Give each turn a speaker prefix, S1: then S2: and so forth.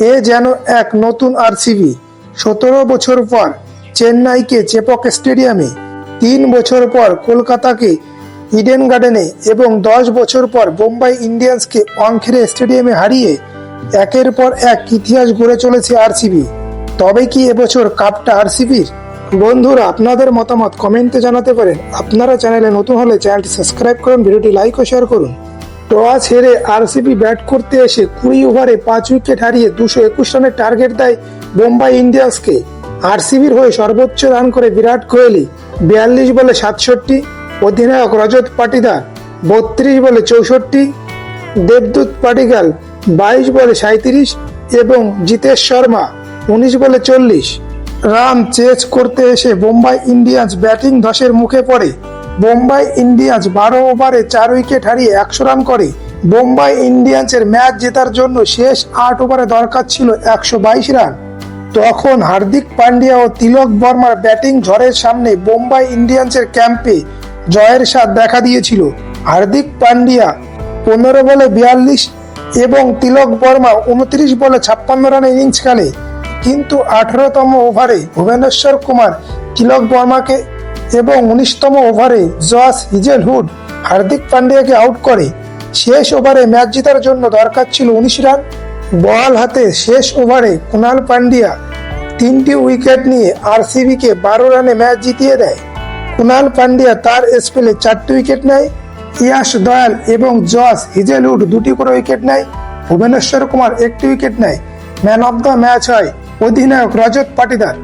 S1: এ যেন এক নতুন আরসিবি। 17 বছর পর চেন্নাইকে চেপক স্টেডিয়ামে, 3 বছর পর কলকাতাকে ইডেন গার্ডেনে এবং 10 বছর পর মুম্বাই ইন্ডিয়ান্সকে ওয়াংখেড়ে স্টেডিয়ামে হারিয়ে একের পর এক ইতিহাস গড়ে চলেছে আরসিবি। তবে কি এবছর কাপটা আরসিবির? বন্ধুরা, আপনাদের মতামত কমেন্টে জানাতে পারেন। আপনারা চ্যানেলে নতুন হলে চ্যানেলটি সাবস্ক্রাইব করুন, ভিডিওটি লাইক ও শেয়ার করুন। টস হেরে আরসিবি ব্যাট করতে এসে 20 ওভারে 5 উইকেট হারিয়ে 221 রানের টার্গেট দেয় মুম্বাই ইন্ডিয়ান্সকে। আরসিবির হয়ে সর্বোচ্চ রান করে বিরাট কোহলি 42 বলে 67, অধিনায়ক রজত পাটিদার 32 বলে 64, দেবদূত পাডিক্কাল 22 বলে 37 এবং জিতেশ শর্মা 19 বলে 40 রান চেজ করতে এসে মুম্বাই ইন্ডিয়ান্স ব্যাটিং ধসের মুখে পড়ে। মুম্বাই ইন্ডিয়ান্স 12 ওভারে 4 উইকেট হারিয়ে 100 রান করে। মুম্বাই ইন্ডিয়ান্সের ম্যাচ জেতার জন্য শেষ 8 ওভারে দরকার ছিল 122 রান। তখন হার্দিক পান্ডিয়া ও তিলক বর্মার ব্যাটিং ঝড়ের সামনে মুম্বাই ইন্ডিয়ান্সের ক্যাম্পে জয়ের স্বাদ দেখা দিয়েছিল। হার্দিক পান্ডিয়া 15 বলে 42 এবং তিলক বর্মা 29 বলে 56 রানে ইনিংস খেলে। কিন্তু 18তম ওভারে ভুবনেশ্বর কুমার তিলক বর্মাকে এবং 19তম ওভারে জশ হিজেলউড হার্দিক পান্ডিয়াকে আউট করে। শেষ ওভারে ম্যাচ জেতার জন্য দরকার ছিল 19 রান। বল হাতে শেষ ওভারে কুনাল পান্ডিয়া 3টি উইকেট নিয়ে আরসিবিকে 12 রানে ম্যাচ জিতিয়ে দেয়। কুনাল পান্ডিয়া তার স্পেলে 4টি উইকেট নেয়। ইয়াশ দয়াল এবং জশ হিজেলউড 2টি করে উইকেট নেয়। ভুবনেশ্বর কুমার 1টি উইকেট নেয়। ম্যান অব দ্য ম্যাচ হয় অধিনায়ক রজত পাটিদার।